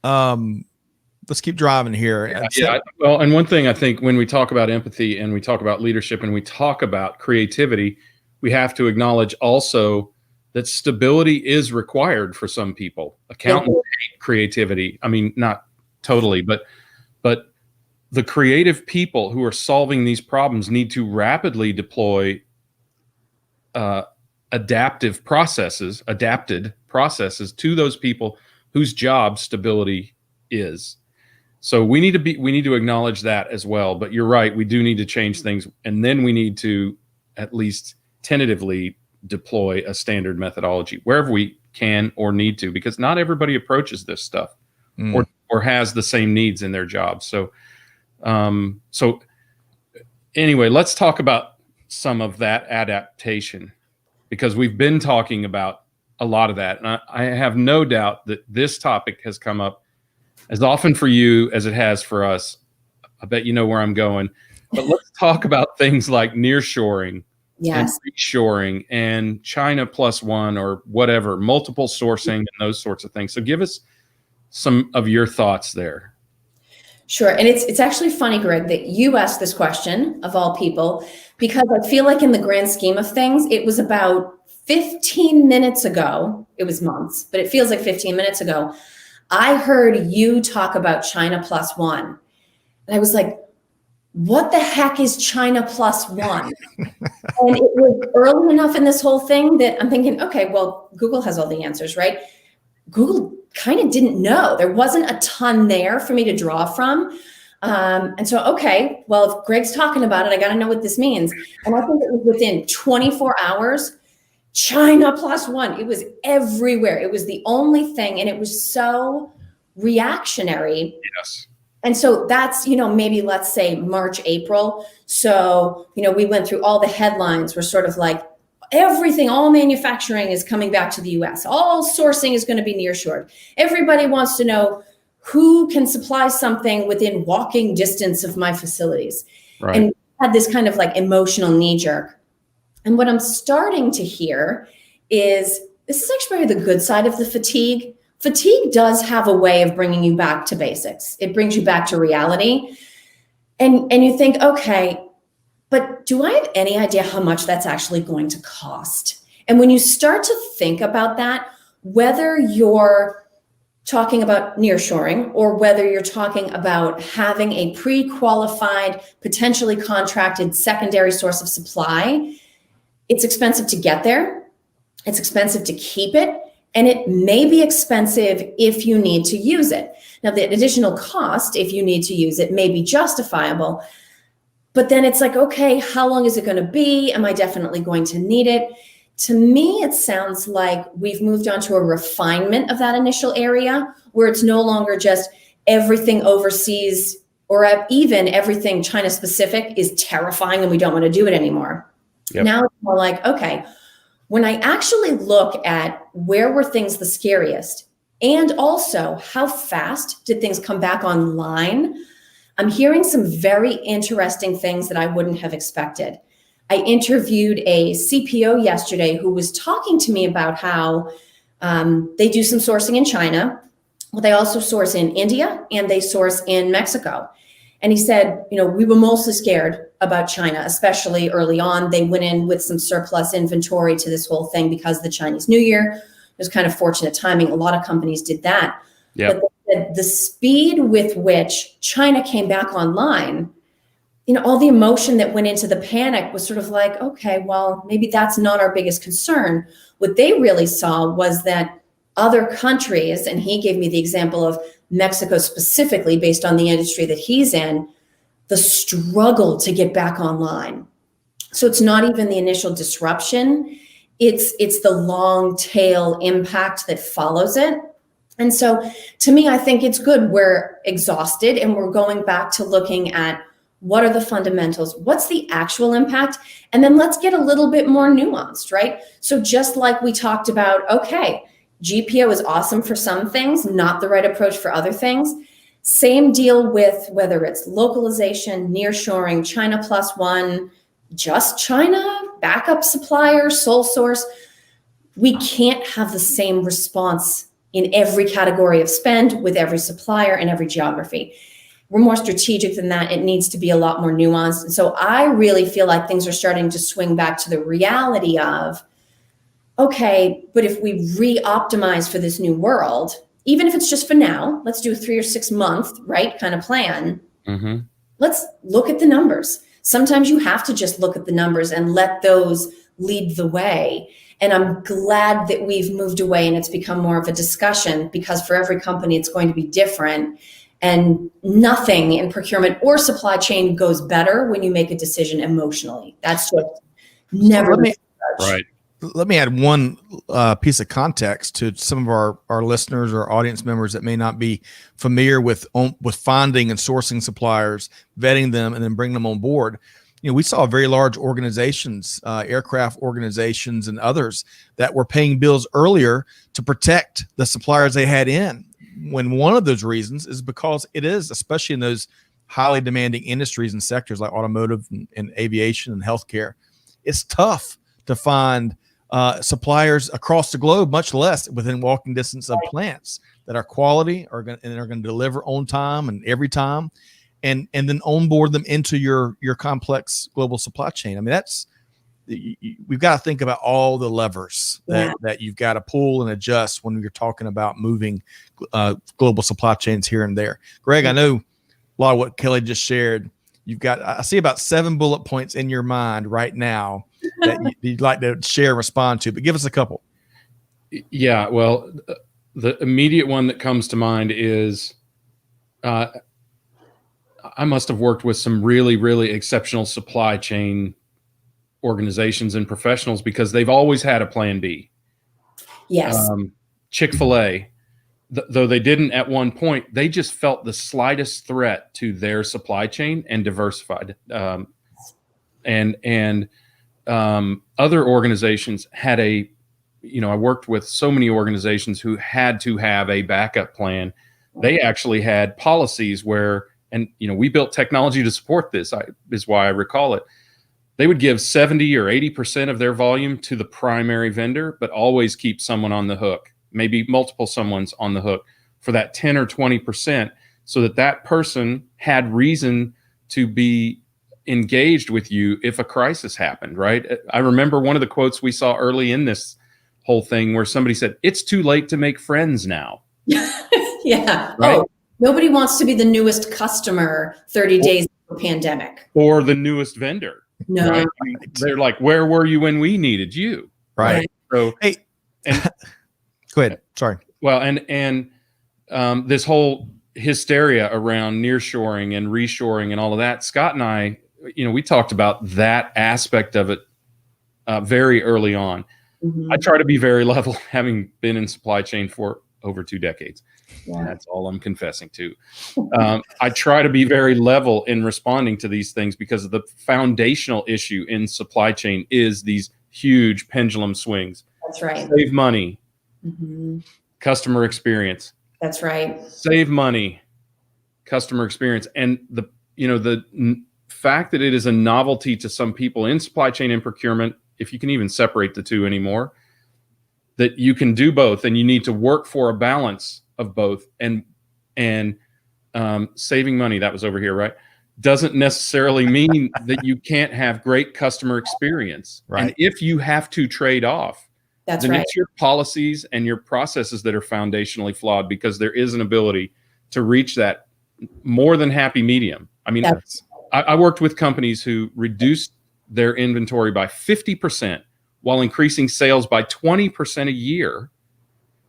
A: let's keep driving here.
B: Yeah. Well, and one thing I think when we talk about empathy and we talk about leadership and we talk about creativity, we have to acknowledge also that stability is required for some people. Accountants hate creativity. I mean, not totally, but the creative people who are solving these problems need to rapidly deploy adapted processes to those people whose job stability is. So we need to acknowledge that as well. But you're right, we do need to change things, and then we need to at least tentatively deploy a standard methodology wherever we can or need to, because not everybody approaches this stuff or has the same needs in their jobs. So anyway, let's talk about some of that adaptation, because we've been talking about a lot of that. And I have no doubt that this topic has come up as often for you as it has for us. I bet you know where I'm going. But let's talk about things like nearshoring, and reshoring, and China plus one, or whatever, multiple sourcing, and those sorts of things. So give us some of your thoughts there.
C: Sure. And it's actually funny, Greg, that you asked this question of all people, because I feel like in the grand scheme of things, it was about 15 minutes ago. It was months, but it feels like 15 minutes ago. I heard you talk about China plus one. And I was like, what the heck is China plus one? And it was early enough in this whole thing that I'm thinking, okay, well, Google has all the answers, right? Google kind of didn't know. There wasn't a ton there for me to draw from. And so, okay, well, if Greg's talking about it, I got to know what this means. And I think it was within 24 hours, China plus one. It was everywhere. It was the only thing. And it was so reactionary.
B: Yes.
C: And so that's, maybe let's say March, April. So, we went through all the headlines were sort of like, everything, all manufacturing is coming back to the US. All sourcing is going to be nearshored. Everybody wants to know who can supply something within walking distance of my facilities. Right. And had this kind of like emotional knee jerk. And what I'm starting to hear is this is actually the good side of the fatigue. Fatigue does have a way of bringing you back to basics. It brings you back to reality. And you think, okay, but do I have any idea how much that's actually going to cost? And when you start to think about that, whether you're talking about nearshoring or whether you're talking about having a pre-qualified, potentially contracted secondary source of supply, it's expensive to get there. It's expensive to keep it. And it may be expensive if you need to use it. Now, the additional cost, if you need to use it, may be justifiable. But then it's like, okay, how long is it going to be? Am I definitely going to need it? To me, it sounds like we've moved on to a refinement of that initial area where it's no longer just everything overseas or even everything China specific is terrifying and we don't want to do it anymore. Yep. Now it's more like, okay, when I actually look at where were things the scariest and also how fast did things come back online, I'm hearing some very interesting things that I wouldn't have expected. I interviewed a CPO yesterday who was talking to me about how they do some sourcing in China. Well, they also source in India and they source in Mexico. And he said, we were mostly scared about China, especially early on. They went in with some surplus inventory to this whole thing because of the Chinese New Year. It was kind of fortunate timing. A lot of companies did that. Yep. But the speed with which China came back online, all the emotion that went into the panic was sort of like, okay, well, maybe that's not our biggest concern. What they really saw was that other countries, and he gave me the example of Mexico specifically based on the industry that he's in, the struggle to get back online. So it's not even the initial disruption, it's the long tail impact that follows it. And so to me, I think it's good. We're exhausted and we're going back to looking at what are the fundamentals, what's the actual impact, and then let's get a little bit more nuanced, right? So just like we talked about, okay, GPO is awesome for some things, not the right approach for other things. Same deal with whether it's localization, nearshoring, China plus one, just China, backup supplier, sole source. We can't have the same response in every category of spend with every supplier and every geography. We're more strategic than that. It needs to be a lot more nuanced. And so I really feel like things are starting to swing back to the reality of, okay, but if we re-optimize for this new world, even if it's just for now, let's do a 3 or 6 month, right, kind of plan.
B: Mm-hmm.
C: Let's look at the numbers. Sometimes you have to just look at the numbers and let those lead the way. And I'm glad that we've moved away and it's become more of a discussion, because for every company, it's going to be different. And nothing in procurement or supply chain goes better when you make a decision emotionally. That's just never.
B: Right.
A: Let me add one piece of context to some of our listeners or audience members that may not be familiar with finding and sourcing suppliers, vetting them, and then bringing them on board. You know, we saw very large organizations, aircraft organizations and others that were paying bills earlier to protect the suppliers they had in. When one of those reasons is because it is, especially in those highly demanding industries and sectors like automotive and aviation and healthcare, it's tough to find suppliers across the globe, much less within walking distance of plants that are quality are going to deliver on time and every time, and then onboard them into your complex global supply chain. I mean, we've got to think about all the levers that you've got to pull and adjust when you're talking about moving global supply chains here and there. Greg, I know a lot of what Kelly just shared. I see about 7 bullet points in your mind right now that you'd like to share and respond to, but give us a couple.
B: Yeah, well, the immediate one that comes to mind is I must have worked with some really, really exceptional supply chain organizations and professionals because they've always had a plan B.
C: Yes.
B: Chick-fil-A, though they didn't at one point, they just felt the slightest threat to their supply chain and diversified. Other organizations had I worked with so many organizations who had to have a backup plan. They actually had policies where, we built technology to support this, is why I recall it. They would give 70 or 80% of their volume to the primary vendor, but always keep someone on the hook, maybe multiple someone's on the hook for that 10 or 20%, so that person had reason to be engaged with you if a crisis happened, right? I remember one of the quotes we saw early in this whole thing where somebody said, "It's too late to make friends now."
C: Yeah.
B: Right?
C: Oh, nobody wants to be the newest customer 30 days of the pandemic.
B: Or the newest vendor.
C: No.
B: Right? I mean, they're like, "Where were you when we needed you?"
A: Right.
B: So,
A: hey, go ahead. Sorry.
B: Well, and this whole hysteria around nearshoring and reshoring and all of that, Scott and I, we talked about that aspect of it very early on. Mm-hmm. I try to be very level, having been in supply chain for over 2 decades. Yeah. That's all I'm confessing to. I try to be very level in responding to these things because the foundational issue in supply chain is these huge pendulum swings.
C: That's right.
B: Save money, customer experience.
C: That's right.
B: Save money, customer experience. And the fact that it is a novelty to some people in supply chain and procurement, if you can even separate the two anymore, that you can do both, and you need to work for a balance of both. And saving money, that was over here, right, doesn't necessarily mean that you can't have great customer experience. Right. And if you have to trade off, then it's your policies and your processes that are foundationally flawed, because there is an ability to reach that more than happy medium. I mean, I worked with companies who reduced their inventory by 50% while increasing sales by 20% a year.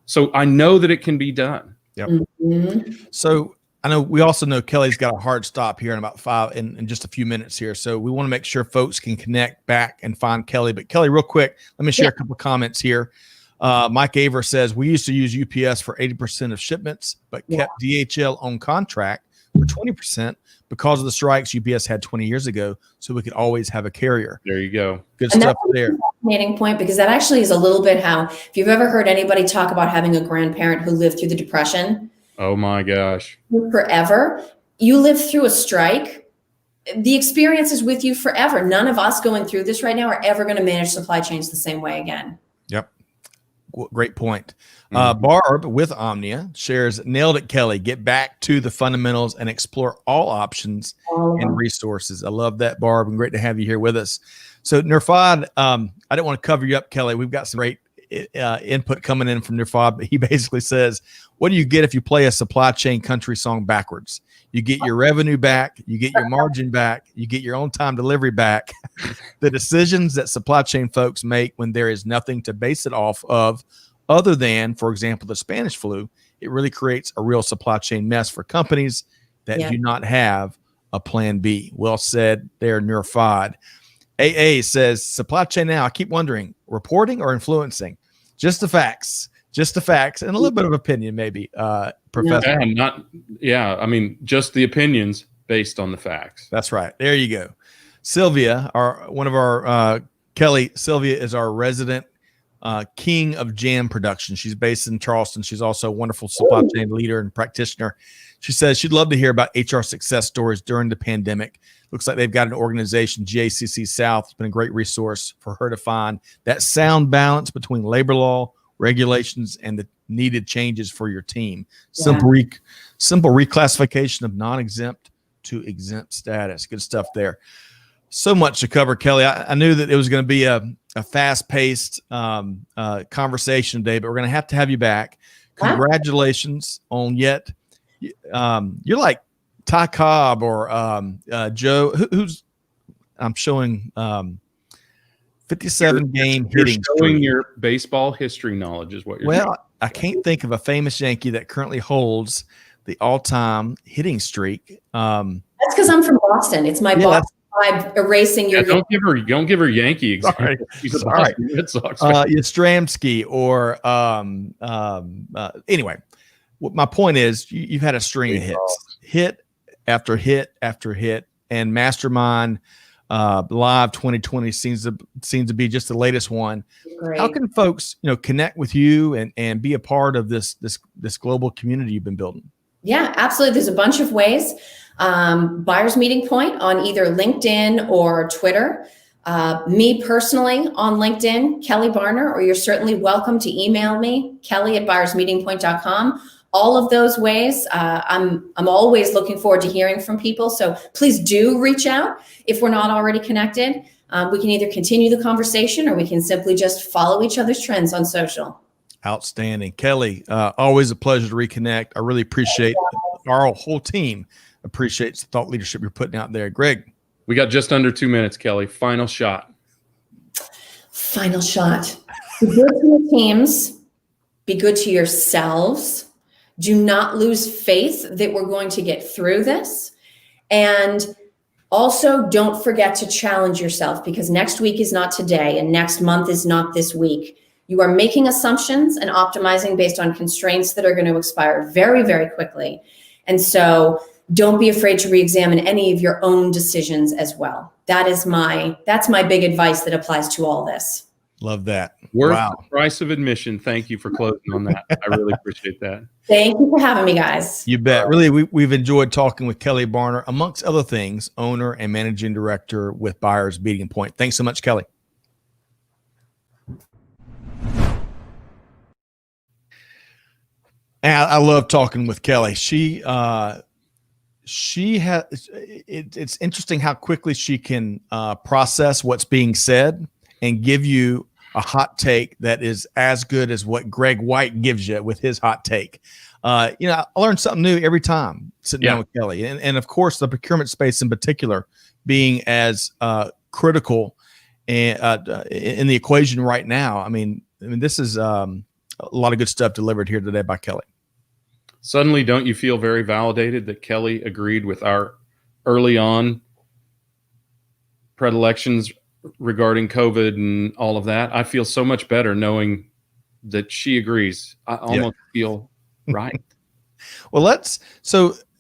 B: So I know that it can be done.
A: Yep. Mm-hmm. So I know we also know Kelly's got a hard stop here in about 5 in just a few minutes here. So we want to make sure folks can connect back and find Kelly. But Kelly, real quick, let me share a couple of comments here. Mike Aver says, we used to use UPS for 80% of shipments, but kept DHL on contract for 20% because of the strikes UPS had 20 years ago, so we could always have a carrier.
B: There you go.
A: Good stuff there.
C: That's a fascinating point, because that actually is a little bit how, if you've ever heard anybody talk about having a grandparent who lived through the Depression.
B: Oh my gosh.
C: Forever. You live through a strike. The experience is with you forever. None of us going through this right now are ever going to manage supply chains the same way again.
A: Yep. Great point. Barb with Omnia shares, nailed it, Kelly. Get back to the fundamentals and explore all options and resources. I love that, Barb, and great to have you here with us. So Nirfad, I didn't want to cover you up, Kelly. We've got some great input coming in from Nirfad, but he basically says, what do you get if you play a supply chain country song backwards? You get your revenue back, you get your margin back, you get your on-time delivery back. The decisions that supply chain folks make when there is nothing to base it off of other than, for example, the Spanish flu, it really creates a real supply chain mess for companies that do not have a plan B. Well said there, Nirfad. AA says, supply chain now, I keep wondering, reporting or influencing? Just the facts, and a little bit of opinion, maybe, Professor.
B: I mean, just the opinions based on the facts.
A: That's right. There you go. Sylvia, Kelly, Sylvia is our resident king of jam production. She's based in Charleston. She's also a wonderful supply chain leader and practitioner. She says she'd love to hear about HR success stories during the pandemic. Looks like they've got an organization, GACC South. It's been a great resource for her to find that sound balance between labor law, regulations, and the needed changes for your team. Simple reclassification of non-exempt to exempt status. Good stuff there. So much to cover, Kelly. I knew that it was going to be a fast-paced conversation today, but we're going to have you back. Congratulations on yet. You're like Ty Cobb or Joe, who's I'm showing 57 game hitting.
B: You're showing your baseball history knowledge is what you're doing.
A: I can't think of a famous Yankee that currently holds the all-time hitting streak.
C: That's because I'm from Boston. It's my Boston vibe erasing your.
B: Don't give her Yankee example. She's a Boston Red Sox fan.
A: Yastrzemski or anyway. My point is, you've had a string of hits, hit after hit after hit, and Mastermind Live 2020 seems to be just the latest one. Great. How can folks, connect with you and be a part of this global community you've been building?
C: Yeah, absolutely. There's a bunch of ways. Buyers Meeting Point on either LinkedIn or Twitter. Me personally on LinkedIn, Kelly Barner, or you're certainly welcome to email me, kelly@buyersmeetingpoint.com. All of those ways, I'm always looking forward to hearing from people. So please do reach out if we're not already connected. We can either continue the conversation or we can simply just follow each other's trends on social.
A: Outstanding. Kelly, always a pleasure to reconnect. I really appreciate our whole team appreciates the thought leadership you're putting out there. Greg.
B: We got just under 2 minutes, Kelly. Final shot.
C: Final shot. Be good to your teams. Be good to yourselves. Do not lose faith that we're going to get through this. And also don't forget to challenge yourself, because next week is not today and next month is not this week. You are making assumptions and optimizing based on constraints that are going to expire very, very quickly. And so don't be afraid to re-examine any of your own decisions as well. That's my big advice that applies to all this.
A: Love that.
B: Worth the price of admission. Thank you for closing on that. I really appreciate that.
C: Thank you for having me, guys.
A: You bet. Really, we've enjoyed talking with Kelly Barner, amongst other things, owner and managing director with Buyers Meeting Point. Thanks so much, Kelly. And I love talking with Kelly. She has. It's interesting how quickly she can process what's being said and give you a hot take that is as good as what Greg White gives you with his hot take. I learn something new every time sitting down with Kelly, and of course the procurement space in particular being as critical and in the equation right now. I mean, this is a lot of good stuff delivered here today by Kelly.
B: Suddenly, don't you feel very validated that Kelly agreed with our early on predilections regarding COVID and all of that? I feel so much better knowing that she agrees. I almost feel right.
A: Well,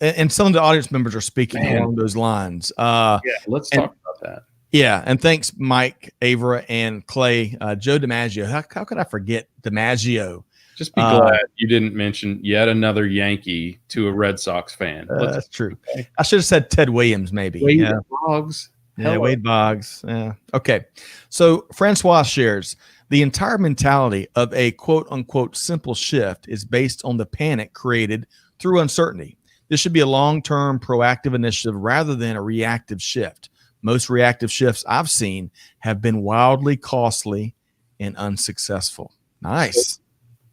A: and some of the audience members are speaking along those lines.
B: Yeah, let's talk about that.
A: Yeah, and thanks, Mike, Avra, and Clay. Joe DiMaggio. How could I forget DiMaggio?
B: Just be glad you didn't mention yet another Yankee to a Red Sox fan.
A: That's true. I should have said Ted Williams, maybe.
B: Wade Boggs.
A: Yeah, Wade Boggs. Yeah. Okay. So Francois shares the entire mentality of a quote unquote simple shift is based on the panic created through uncertainty. This should be a long-term proactive initiative rather than a reactive shift. Most reactive shifts I've seen have been wildly costly and unsuccessful. Nice.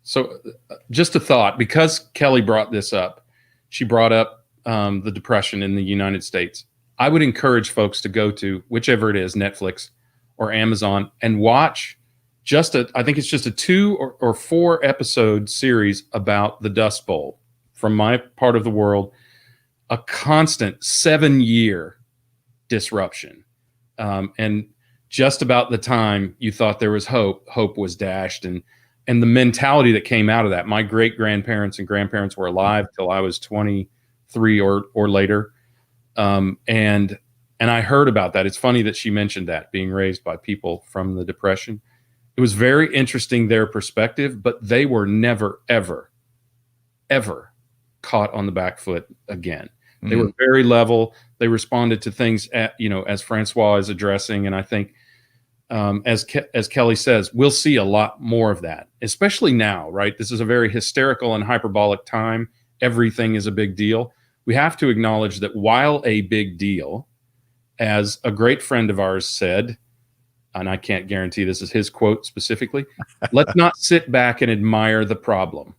B: So just a thought, because Kelly brought this up, she brought up the Depression in the United States. I would encourage folks to go to whichever it is, Netflix or Amazon, and watch I think it's just a 2 or 4 episode series about the Dust Bowl from my part of the world, a constant 7-year disruption. And just about the time you thought there was hope was dashed. And the mentality that came out of that, my great grandparents and grandparents were alive till I was 23 or later. And I heard about that. It's funny that she mentioned that, being raised by people from the Depression. It was very interesting, their perspective, but they were never, ever, ever caught on the back foot again. They were very level. They responded to things as Francois is addressing. And I think, as Kelly says, we'll see a lot more of that, especially now, right? This is a very hysterical and hyperbolic time. Everything is a big deal. We have to acknowledge that while a big deal, as a great friend of ours said, and I can't guarantee this is his quote specifically, let's not sit back and admire the problem,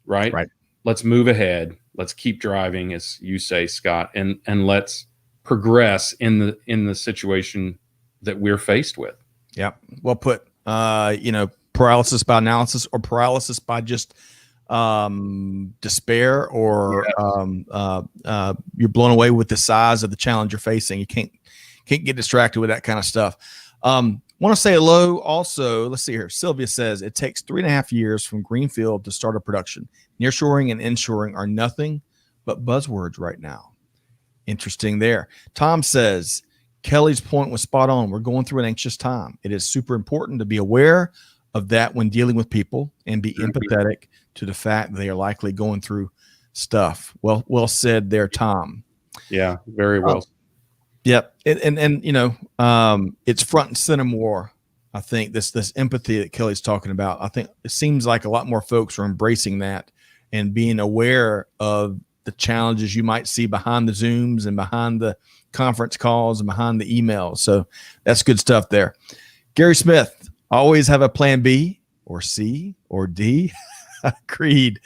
B: right?
A: Right.
B: Let's move ahead. Let's keep driving, as you say, Scott, and let's progress in the situation that we're faced with.
A: Yeah. Well put. Paralysis by analysis or paralysis by just despair, or you're blown away with the size of the challenge you're facing. You can't get distracted with that kind of stuff. Want to say hello also. Let's see here. Sylvia says it takes 3.5 years from greenfield to start a production. Nearshoring and inshoring are nothing but buzzwords right now. Interesting there. Tom says Kelly's point was spot on. We're going through an anxious time. It is super important to be aware of that when dealing with people and be empathetic to the fact that they are likely going through stuff. Well said there, Tom.
B: Yeah, very well.
A: Yep. It's front and center more. I think this empathy that Kelly's talking about, I think it seems like a lot more folks are embracing that and being aware of the challenges you might see behind the Zooms and behind the conference calls and behind the emails. So that's good stuff there. Gary Smith, always have a plan B or C or D. Agreed.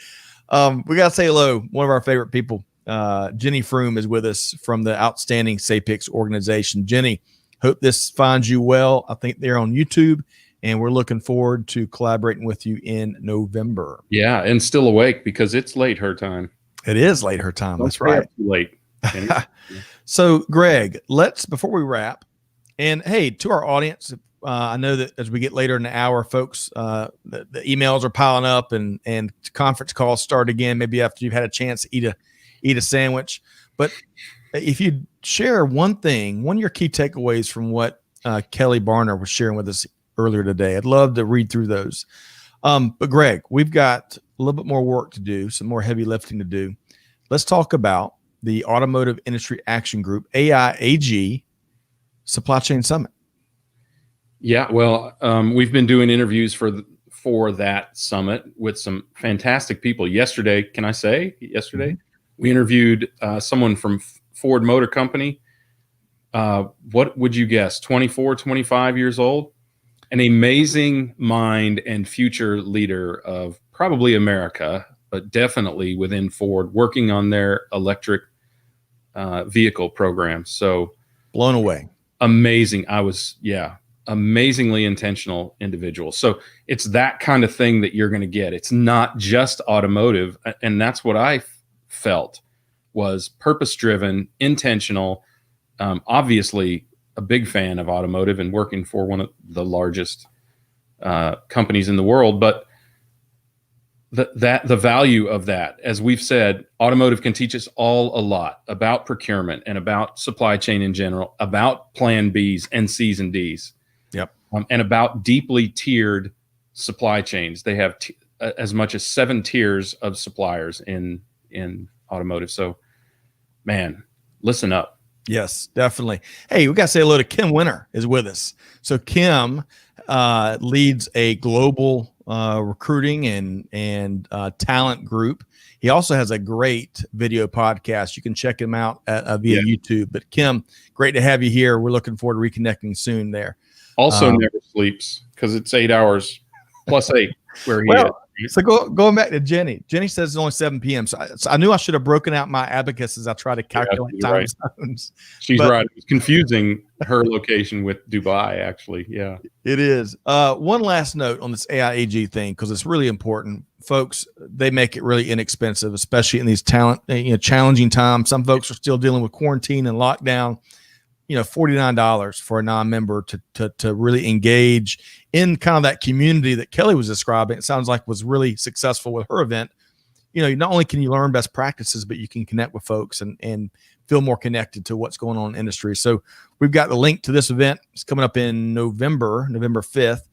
A: We got to say hello. One of our favorite people, Jenny Froome, is with us from the outstanding SAPIX organization. Jenny, hope this finds you well. I think they're on YouTube, and we're looking forward to collaborating with you in November.
B: Yeah, and still awake because it's late her time.
A: It is late her time. That's right.
B: Late.
A: So, Greg, before we wrap, and hey, to our audience, I know that as we get later in the hour, folks, the emails are piling up and conference calls start again, maybe after you've had a chance to eat a sandwich. But if you share one of your key takeaways from what Kelly Barner was sharing with us earlier today, I'd love to read through those. But Greg, we've got a little bit more work to do, some more heavy lifting to do. Let's talk about the Automotive Industry Action Group, AIAG, Supply Chain Summit.
B: Yeah, well, we've been doing interviews for that summit with some fantastic people. Yesterday, we interviewed someone from Ford Motor Company. What would you guess? 24, 25 years old? An amazing mind and future leader of probably America, but definitely within Ford, working on their electric vehicle program. So
A: blown away.
B: Amazing. Amazingly intentional individual. So it's that kind of thing that you're going to get. It's not just automotive. And that's what I felt was purpose-driven, intentional, obviously a big fan of automotive and working for one of the largest companies in the world. But the value of that. As we've said, automotive can teach us all a lot about procurement and about supply chain in general, about plan Bs and Cs and Ds.
A: Yep.
B: And about deeply tiered supply chains. They have as much as 7 tiers of suppliers in automotive. So, man, listen up.
A: Yes, definitely. Hey, we got to say hello to Kim Winter is with us. So Kim leads a global recruiting and talent group. He also has a great video podcast. You can check him out via YouTube. But Kim, great to have you here. We're looking forward to reconnecting soon there.
B: Also never sleeps because it's 8 hours plus 8 where he is.
A: So going back to Jenny. Jenny says it's only 7 p.m. So I knew I should have broken out my abacus as I try to calculate time zones.
B: She's right. It's confusing her location with Dubai, actually. Yeah,
A: it is. One last note on this AIAG thing, because it's really important. Folks, they make it really inexpensive, especially in these challenging times. Some folks are still dealing with quarantine and lockdown. $49 for a non-member to really engage in kind of that community that Kelly was describing. It sounds like was really successful with her event. Not only can you learn best practices, but you can connect with folks and feel more connected to what's going on in industry. So we've got the link to this event. It's coming up in November 5th.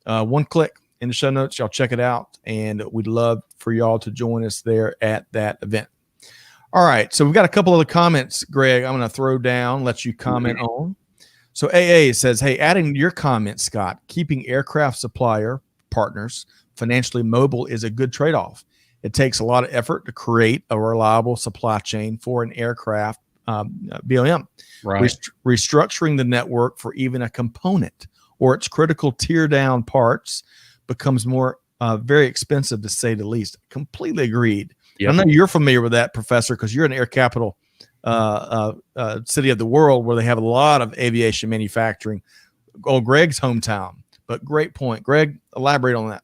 A: One click in the show notes. Y'all check it out. And we'd love for y'all to join us there at that event. All right, so we've got a couple of the comments, Greg, I'm going to throw down, let you comment on. So AA says, hey, adding your comment, Scott, keeping aircraft supplier partners financially mobile is a good trade-off. It takes a lot of effort to create a reliable supply chain for an aircraft BOM.
B: Right.
A: Restructuring the network for even a component or its critical tier-down parts becomes more very expensive, to say the least. Completely agreed. Yep. I know you're familiar with that, Professor, because you're in air capital city of the world where they have a lot of aviation manufacturing. Greg's hometown. But great point. Greg, elaborate on that.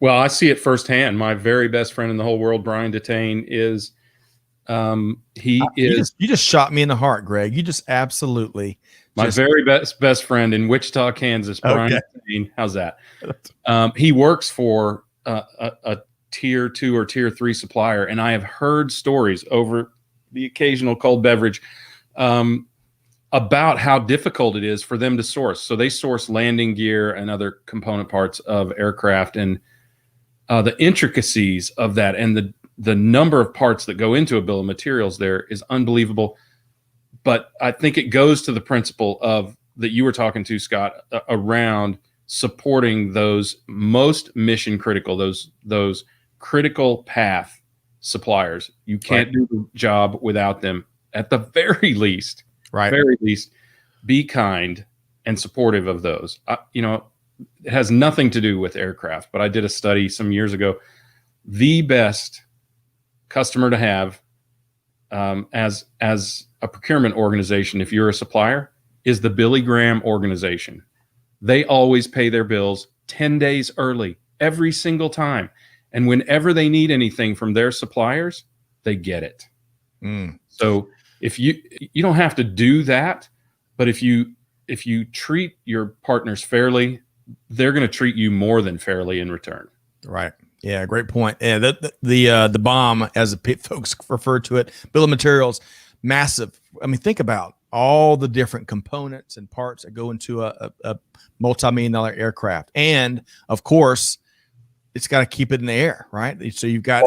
B: Well, I see it firsthand. My very best friend in the whole world, Brian Detain, is
A: you just shot me in the heart, Greg. You just absolutely
B: very best friend in Wichita, Kansas, Brian Detain. How's that? He works for a tier 2 or tier 3 supplier, and I have heard stories over the occasional cold beverage about how difficult it is for them to source. So they source landing gear and other component parts of aircraft, and the intricacies of that and the number of parts that go into a bill of materials there is unbelievable. But I think it goes to the principle of that you were talking to, Scott, around supporting those most mission critical, those critical path suppliers. You can't do the job without them. At the very least, be kind and supportive of those. It has nothing to do with aircraft, but I did a study some years ago. The best customer to have as a procurement organization, if you're a supplier, is the Billy Graham organization. They always pay their bills 10 days early, every single time. And whenever they need anything from their suppliers, they get it. So if you don't have to do that, but if you treat your partners fairly, they're going to treat you more than fairly in return.
A: Right. Yeah. Great point. Yeah. The bomb, as the folks refer to it, bill of materials, massive. I mean, think about all the different components and parts that go into a multi-million-dollar aircraft. And of course, it's got to keep it in the air, right? So you've got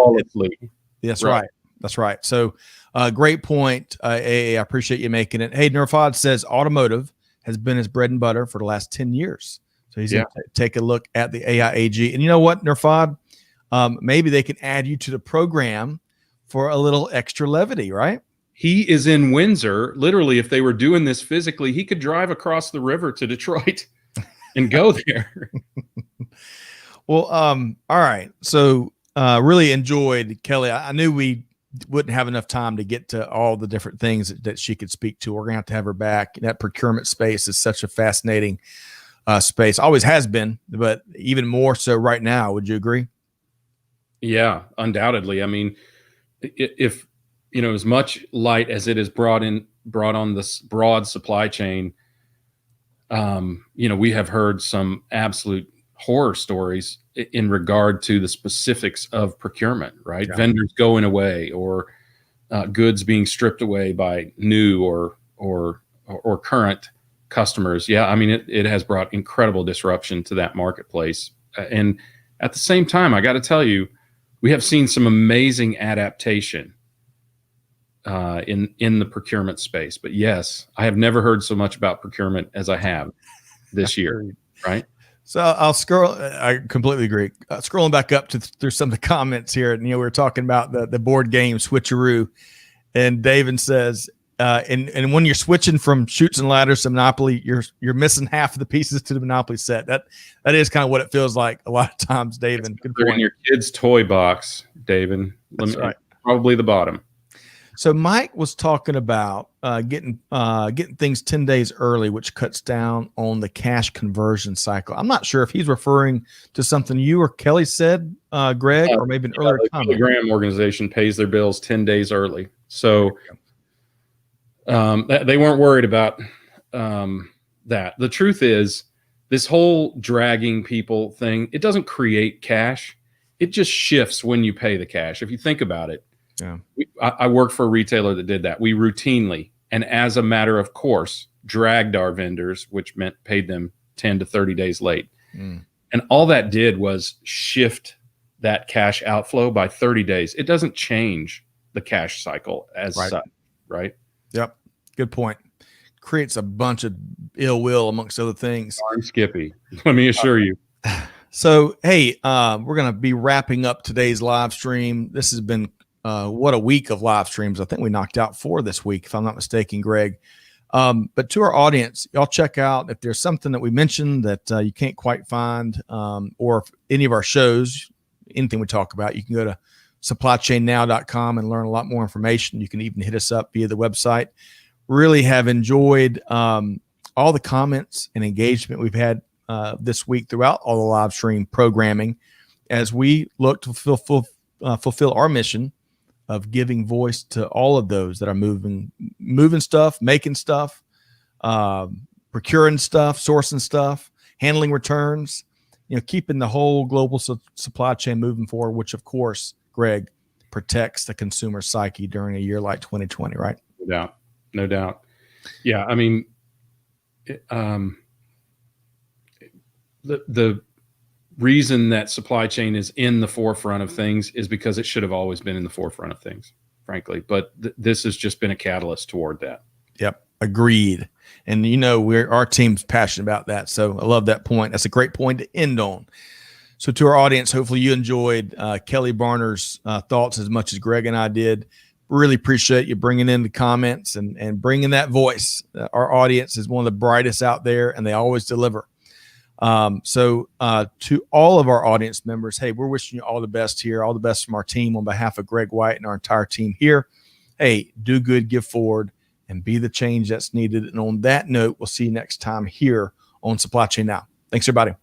A: That's right. That's right. So great point. I appreciate you making it. Hey, Nurfad says automotive has been his bread and butter for the last 10 years. So he's going to take a look at the AIAG. And you know what, Nurfad? Maybe they can add you to the program for a little extra levity, right?
B: He is in Windsor. Literally, if they were doing this physically, he could drive across the river to Detroit and go there.
A: Well, all right. So really enjoyed Kelly. I knew we wouldn't have enough time to get to all the different things that she could speak to. We're going to have her back. That procurement space is such a fascinating space. Always has been, but even more so right now. Would you agree? Yeah,
B: undoubtedly. I mean, if as much light as it is brought on this broad supply chain, we have heard some absolute horror stories in regard to the specifics of procurement, right?
A: Yeah.
B: Vendors going away, or goods being stripped away by new or current customers. Yeah, I mean, it has brought incredible disruption to that marketplace. And at the same time, I got to tell you, we have seen some amazing adaptation in the procurement space. But yes, I have never heard so much about procurement as I have this year, right?
A: So I'll scroll. I completely agree. Scrolling back up through some of the comments here, and we were talking about the board game switcheroo, and David says, and when you're switching from Chutes and Ladders to Monopoly, you're missing half of the pieces to the Monopoly set. That is kind of what it feels like a lot of times, David. Good point.
B: In your kid's toy box, David.
A: That's right.
B: Probably the bottom.
A: So Mike was talking about getting things 10 days early, which cuts down on the cash conversion cycle. I'm not sure if he's referring to something you or Kelly said, Greg, or maybe an earlier comment.
B: The Graham organization pays their bills 10 days early. So they weren't worried about that. The truth is, this whole dragging people thing, it doesn't create cash. It just shifts when you pay the cash. If you think about it,
A: yeah.
B: I worked for a retailer that did that. We routinely, and as a matter of course, dragged our vendors, which meant paid them 10 to 30 days late. And all that did was shift that cash outflow by 30 days. It doesn't change the cash cycle as such, right?
A: Yep. Good point. Creates a bunch of ill will amongst other things.
B: Darn Skippy, let me assure you.
A: So, hey, we're going to be wrapping up today's live stream. This has been what a week of live streams. I think we knocked out 4 this week, if I'm not mistaken, Greg. But to our audience, y'all check out if there's something that we mentioned that you can't quite find, or if any of our shows, anything we talk about, you can go to supplychainnow.com and learn a lot more information. You can even hit us up via the website. Really have enjoyed all the comments and engagement we've had this week throughout all the live stream programming as we look to fulfill our mission of giving voice to all of those that are moving stuff, making stuff, procuring stuff, sourcing stuff, handling returns, keeping the whole global supply chain moving forward, which of course, Greg, protects the consumer psyche during a year like 2020, right?
B: No doubt. Yeah. I mean, the reason that supply chain is in the forefront of things is because it should have always been in the forefront of things, frankly. But this has just been a catalyst toward that. Yep.
A: Agreed. And, our team's passionate about that. So I love that point. That's a great point to end on. So to our audience, hopefully you enjoyed Kelly Barner's thoughts as much as Greg and I did. Really appreciate you bringing in the comments and bringing that voice. Our audience is one of the brightest out there, and they always deliver. So to all of our audience members, hey, we're wishing you all the best here, all the best from our team on behalf of Greg White and our entire team here. Hey, do good, give forward, and be the change that's needed. And on that note, we'll see you next time here on Supply Chain Now. Thanks, everybody.